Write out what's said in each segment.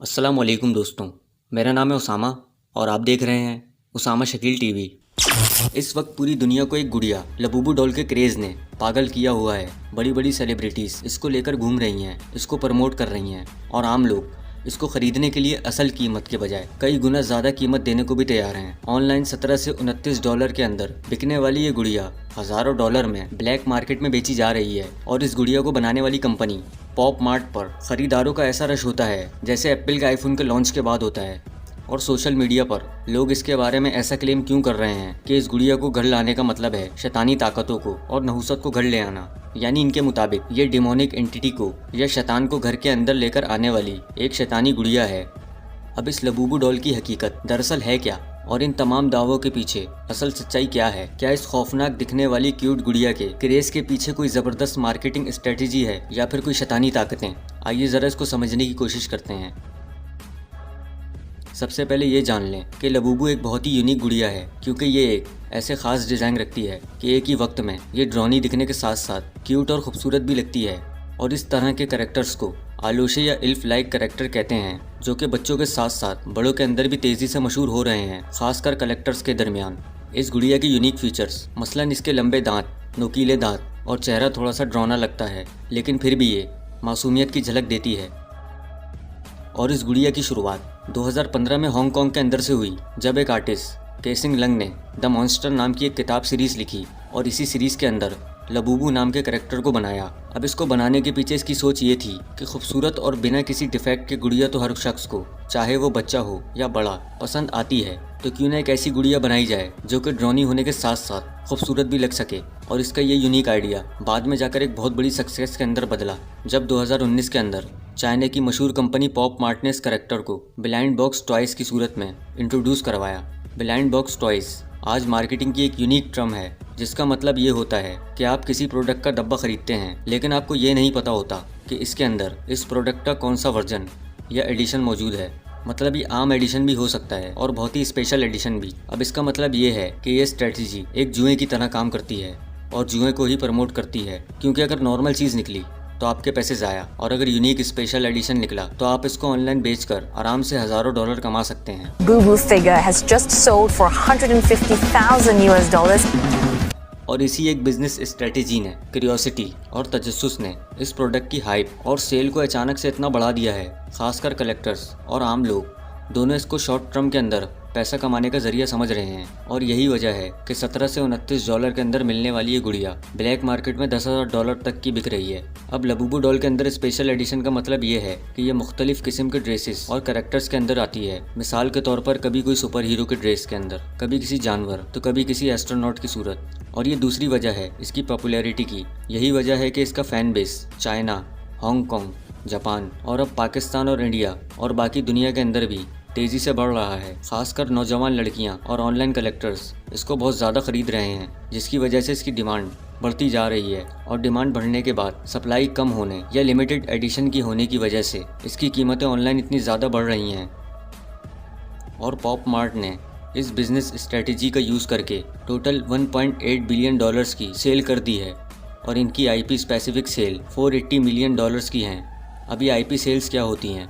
अस्सलामुअलैकुम दोस्तों, मेरा नाम है उसामा और आप देख रहे हैं उसामा शकील टीवी। इस वक्त पूरी दुनिया को एक गुड़िया लबूबू डॉल के क्रेज़ ने पागल किया हुआ है। बड़ी बड़ी सेलिब्रिटीज़ इसको लेकर घूम रही हैं, इसको प्रमोट कर रही हैं और आम लोग इसको खरीदने के लिए असल कीमत के बजाय कई गुना ज़्यादा कीमत देने को भी तैयार हैं। ऑनलाइन 17 से 29 डॉलर के अंदर बिकने वाली ये गुड़िया हज़ारों डॉलर में ब्लैक मार्केट में बेची जा रही है और इस गुड़िया को बनाने वाली कंपनी पॉप मार्ट पर खरीदारों का ऐसा रश होता है जैसे एप्पल के आईफोन के लॉन्च के बाद होता है। और सोशल मीडिया पर लोग इसके बारे में ऐसा क्लेम क्यों कर रहे हैं कि इस गुड़िया को घर लाने का मतलब है शैतानी ताकतों को और नहुसत को घर ले आना। यानी इनके मुताबिक ये डिमोनिक एंटिटी को या शैतान को घर के अंदर लेकर आने वाली एक शैतानी गुड़िया है। अब इस लबूबू डॉल की हकीकत दरअसल है क्या और इन तमाम दावों के पीछे असल सच्चाई क्या है? क्या इस खौफनाक दिखने वाली क्यूट गुड़िया के क्रेज के पीछे कोई ज़बरदस्त मार्केटिंग स्ट्रेटेजी है या फिर कोई शैतानी ताकतें? आइए ज़रा इसको समझने की कोशिश करते हैं। सबसे पहले ये जान लें कि लबूबू एक बहुत ही यूनिक गुड़िया है क्योंकि ये एक ऐसे ख़ास डिज़ाइन रखती है कि एक ही वक्त में ये ड्रॉनी दिखने के साथ साथ क्यूट और ख़ूबसूरत भी लगती है। और इस तरह के कैरेक्टर्स को आलूशे या इल्फ लाइक कैरेक्टर कहते हैं, जो कि बच्चों के साथ साथ बड़ों के अंदर भी तेज़ी से मशहूर हो रहे हैं, खासकर कलेक्टर्स के दरमियान। इस गुड़िया की यूनिक फीचर्स मसलन इसके लंबे दांत, नुकीले दांत और चेहरा थोड़ा सा डरावना लगता है, लेकिन फिर भी ये मासूमियत की झलक देती है। और इस गुड़िया की शुरुआत 2015 में हांगकांग के अंदर से हुई, जब एक आर्टिस्ट केसिंग लंग ने द मॉन्स्टर नाम की एक किताब सीरीज़ लिखी और इसी सीरीज़ के अंदर लबूबू नाम के करैक्टर को बनाया। अब इसको बनाने के पीछे इसकी सोच ये थी कि खूबसूरत और बिना किसी डिफेक्ट के गुड़िया तो हर शख्स को, चाहे वो बच्चा हो या बड़ा, पसंद आती है, तो क्यों ना एक ऐसी गुड़िया बनाई जाए जो कि ड्रॉनी होने के साथ साथ खूबसूरत भी लग सके। और इसका ये यूनिक आइडिया बाद में जाकर एक बहुत बड़ी सक्सेस के अंदर बदला, जब 2019 के अंदर चाइना की मशहूर कंपनी पॉप मार्ट ने इस करैक्टर को ब्लाइंड बॉक्स टॉयज़ की सूरत में इंट्रोड्यूस करवाया। ब्लाइंड बॉक्स टॉयज़ आज मार्केटिंग की एक यूनिक टर्म है, जिसका मतलब ये होता है कि आप किसी प्रोडक्ट का डब्बा खरीदते हैं, लेकिन आपको ये नहीं पता होता कि इसके अंदर इस प्रोडक्ट का कौन सा वर्जन या एडिशन मौजूद है। मतलब ये आम एडिशन भी हो सकता है और बहुत ही स्पेशल एडिशन भी। अब इसका मतलब ये है कि ये स्ट्रेटजी एक जुए की तरह काम करती है और जुए को ही प्रमोट करती है, क्योंकि अगर नॉर्मल चीज़ निकली तो आपके पैसे ज़ाया, और अगर यूनिक स्पेशल एडिशन निकला तो आप इसको ऑनलाइन बेचकर आराम से हज़ारों डॉलर कमा सकते हैं। Boo figure has just sold for $150,000 US. और इसी एक बिजनेस स्ट्रेटेजी ने, क्यूरियोसिटी और तजस्सुस ने इस प्रोडक्ट की हाइप और सेल को अचानक से इतना बढ़ा दिया है, खासकर कलेक्टर्स और आम लोग दोनों इसको शॉर्ट टर्म के अंदर पैसा कमाने का जरिया समझ रहे हैं। और यही वजह है कि 17 से 29 डॉलर के अंदर मिलने वाली ये गुड़िया ब्लैक मार्केट में 10,000 डॉलर तक की बिक रही है। अब लबूबू डॉल के अंदर स्पेशल एडिशन का मतलब ये है कि ये मुख्तलिफ किस्म के ड्रेसेस और कैरेक्टर्स के अंदर आती है। मिसाल के तौर पर कभी कोई सुपर हीरो के ड्रेस के अंदर, कभी किसी जानवर, तो कभी किसी एस्ट्रोनॉट की सूरत। और ये दूसरी वजह है इसकी पॉपुलैरिटी की। यही वजह है कि इसका fan base China, Hong Kong, Japan और अब पाकिस्तान और इंडिया और बाकी दुनिया के अंदर भी तेज़ी से बढ़ रहा है। खासकर नौजवान लड़कियां और ऑनलाइन कलेक्टर्स इसको बहुत ज़्यादा ख़रीद रहे हैं, जिसकी वजह से इसकी डिमांड बढ़ती जा रही है। और डिमांड बढ़ने के बाद सप्लाई कम होने या लिमिटेड एडिशन की होने की वजह से इसकी कीमतें ऑनलाइन इतनी ज़्यादा बढ़ रही हैं। और पॉप मार्ट ने इस बिज़नेस स्ट्रेटजी का यूज़ करके टोटल 1.8 बिलियन डॉलर्स की सेल कर दी है और इनकी IP specific sale 480 million dollars की हैं। अब ये आईपी सेल्स क्या होती हैं?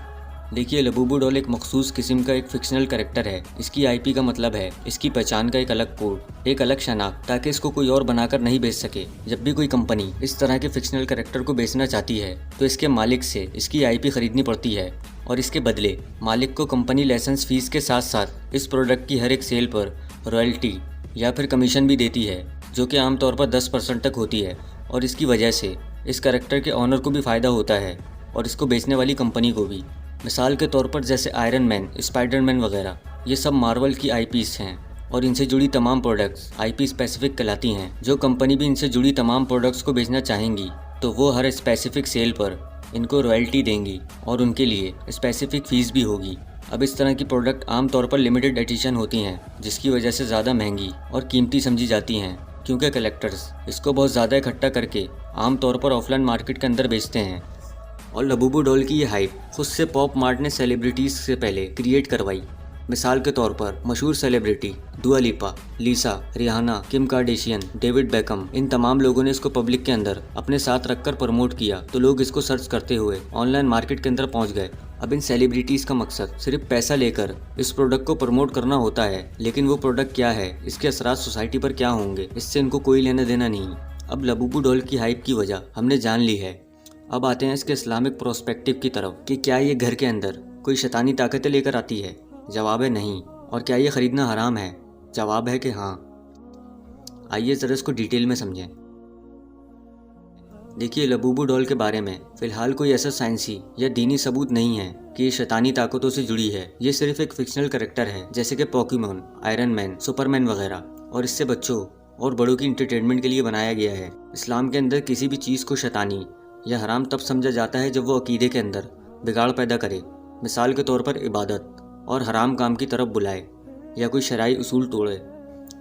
देखिए, लबूबू डॉल एक मखसूस किस्म का एक फिक्शनल कैरेक्टर है। इसकी आईपी का मतलब है इसकी पहचान का एक अलग कोड, एक अलग शनाख्त, ताकि इसको कोई और बनाकर नहीं बेच सके। जब भी कोई कंपनी इस तरह के फिक्शनल कैरेक्टर को बेचना चाहती है तो इसके मालिक से इसकी आईपी खरीदनी पड़ती है और इसके बदले मालिक को कंपनी लाइसेंस फीस के साथ साथ इस प्रोडक्ट की हर एक सेल पर रॉयल्टी या फिर कमीशन भी देती है, जो कि आमतौर पर 10% तक होती है। और इसकी वजह से इस कैरेक्टर के ऑनर को भी फ़ायदा होता है और इसको बेचने वाली कंपनी को भी। मिसाल के तौर पर जैसे आयरन मैन, स्पाइडरमैन वगैरह, ये सब मार्वल की आईपीज़ हैं और इनसे जुड़ी तमाम प्रोडक्ट्स आईपी स्पेसिफिक कहलाती हैं। जो कंपनी भी इनसे जुड़ी तमाम प्रोडक्ट्स को बेचना चाहेंगी तो वो हर स्पेसिफिक सेल पर इनको रॉयल्टी देंगी और उनके लिए स्पेसिफिक फ़ीस भी होगी। अब इस तरह की प्रोडक्ट आमतौर पर लिमिटेड एडिशन होती हैं, जिसकी वजह से ज़्यादा महंगी और कीमती समझी जाती हैं, क्योंकि कलेक्टर्स इसको बहुत ज़्यादा इकट्ठा करके आमतौर पर ऑफलाइन मार्केट के अंदर बेचते हैं। और लबूबू डॉल की ये हाइप खुद से पॉप मार्ट ने सेलिब्रिटीज़ से पहले क्रिएट करवाई। मिसाल के तौर पर मशहूर सेलिब्रिटी दुआ लिपा, लीसा, रिहाना, किम कार्डेशियन, डेविड बेकम, इन तमाम लोगों ने इसको पब्लिक के अंदर अपने साथ रखकर प्रमोट किया, तो लोग इसको सर्च करते हुए ऑनलाइन मार्केट के अंदर पहुंच गए अब इन सेलिब्रिटीज़ का मकसद सिर्फ पैसा लेकर इस प्रोडक्ट को प्रमोट करना होता है, लेकिन वो प्रोडक्ट क्या है, इसके असरात सोसाइटी पर क्या होंगे, इससे इनको कोई लेना देना नहीं। अब लबूबू डॉल की हाइप की वजह हमने जान ली है। अब आते हैं इसके इस्लामिक प्रोस्पेक्टिव की तरफ कि क्या ये घर के अंदर कोई शैतानी ताकतें लेकर आती है? जवाब है नहीं। और क्या ये ख़रीदना हराम है? जवाब है कि हाँ। आइए ज़रा इसको डिटेल में समझें। देखिए, लबूबू डॉल के बारे में फ़िलहाल कोई ऐसा साइंसी या दीनी सबूत नहीं है कि ये शैतानी ताकतों से जुड़ी है। ये सिर्फ एक फिक्शनल कैरेक्टर है, जैसे कि पोकेमॉन, आयरन मैन, सुपरमैन वगैरह, और इससे बच्चों और बड़ों की इंटरटेनमेंट के लिए बनाया गया है। इस्लाम के अंदर किसी भी चीज़ को शैतानी या हराम तब समझा जाता है जब वो अकीदे के अंदर बिगाड़ पैदा करे, मिसाल के तौर पर इबादत और हराम काम की तरफ बुलाए या कोई शरई उसूल तोड़े।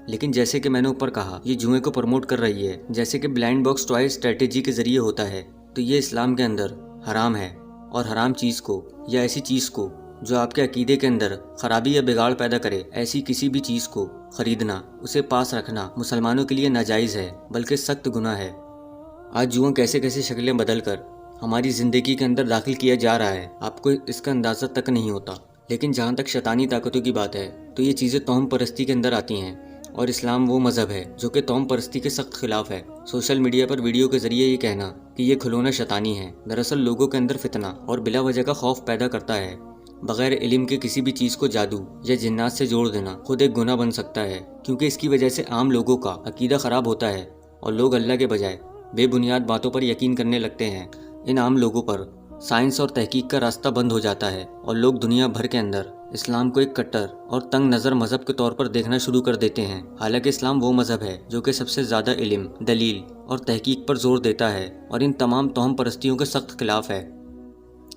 लेकिन जैसे कि मैंने ऊपर कहा, ये जुए को प्रमोट कर रही है, जैसे कि ब्लाइंड बॉक्स टॉय स्ट्रेटेजी के जरिए होता है, तो ये इस्लाम के अंदर हराम है। और हराम चीज़ को या ऐसी चीज़ को जो आपके अकीदे के अंदर खराबी या बिगाड़ पैदा करे, ऐसी किसी भी चीज़ को खरीदना, उसे पास रखना मुसलमानों के लिए नाजायज़ है, बल्कि सख्त गुनाह है। आज जुआ कैसे कैसे शक्लें बदल कर हमारी ज़िंदगी के अंदर दाखिल किया जा रहा है, आपको इसका अंदाज़ा तक नहीं होता। लेकिन जहाँ तक शैतानी ताकतों की बात है, तो ये चीज़ें तोहम परस्ती के अंदर आती हैं, और इस्लाम वो मज़हब है जो कि तोहम परस्ती के सख्त खिलाफ है। सोशल मीडिया पर वीडियो के ज़रिए ये कहना कि ये खिलौना शैतानी है, दरअसल लोगों के अंदर फितना और बिला वजह का खौफ पैदा करता है। बगैर इल्म के किसी भी चीज़ को जादू या जिन्नात से जोड़ देना खुद एक गुनाह बन सकता है, क्योंकि इसकी वजह से आम लोगों का अकीदा ख़राब होता है और लोग अल्लाह के बजाय बेबुनियाद बातों पर यकीन करने लगते हैं। इन आम लोगों पर साइंस और तहकीक का रास्ता बंद हो जाता है और लोग दुनिया भर के अंदर इस्लाम को एक कट्टर और तंग नज़र मज़हब के तौर पर देखना शुरू कर देते हैं। हालांकि इस्लाम वो मज़हब है जो कि सबसे ज़्यादा इल्म, दलील और तहकीक पर जोर देता है और इन तमाम तोहम परस्तियों के सख्त खिलाफ है।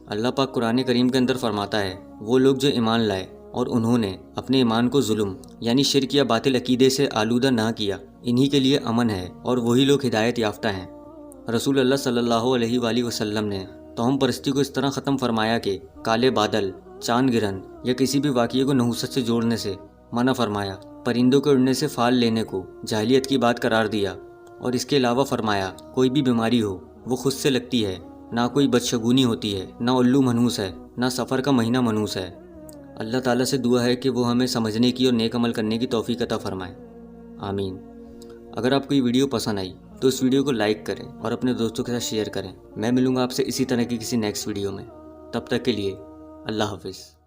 अल्लाह पाक कुरान करीम के अंदर फरमाता है, वो लोग जो ईमान लाए और उन्होंने अपने ईमान को जुल्म यानी शिर्क या बातिल अकीदे से आलूदा ना किया, इन्हीं के लिए अमन है और वही लोग हिदायत याफ्ता हैं। रसूल अल्लाह सल्लल्लाहु अलैहि वसल्लम ने तोहम परस्ती को इस तरह ख़त्म फरमाया कि काले बादल, चांद गिरन या किसी भी वाक़ये को नहुसत से जोड़ने से मना फरमाया, परिंदों के उड़ने से फाल लेने को जाहिलियत की बात करार दिया, और इसके अलावा फरमाया कोई भी बीमारी हो वो खुद से लगती है, ना कोई बदशगुनी होती है, ना उल्लू मनहूस है, ना सफ़र का महीना मनहूस है। अल्लाह ताला से दुआ है कि वो हमें समझने की और नेक अमल करने की तौफीक अता फरमाए, आमीन। अगर आपको ये वीडियो पसंद आई तो इस वीडियो को लाइक करें और अपने दोस्तों के साथ शेयर करें। मैं मिलूँगा आपसे इसी तरह की किसी नेक्स्ट वीडियो में। तब तक के लिए अल्लाह हाफिज़।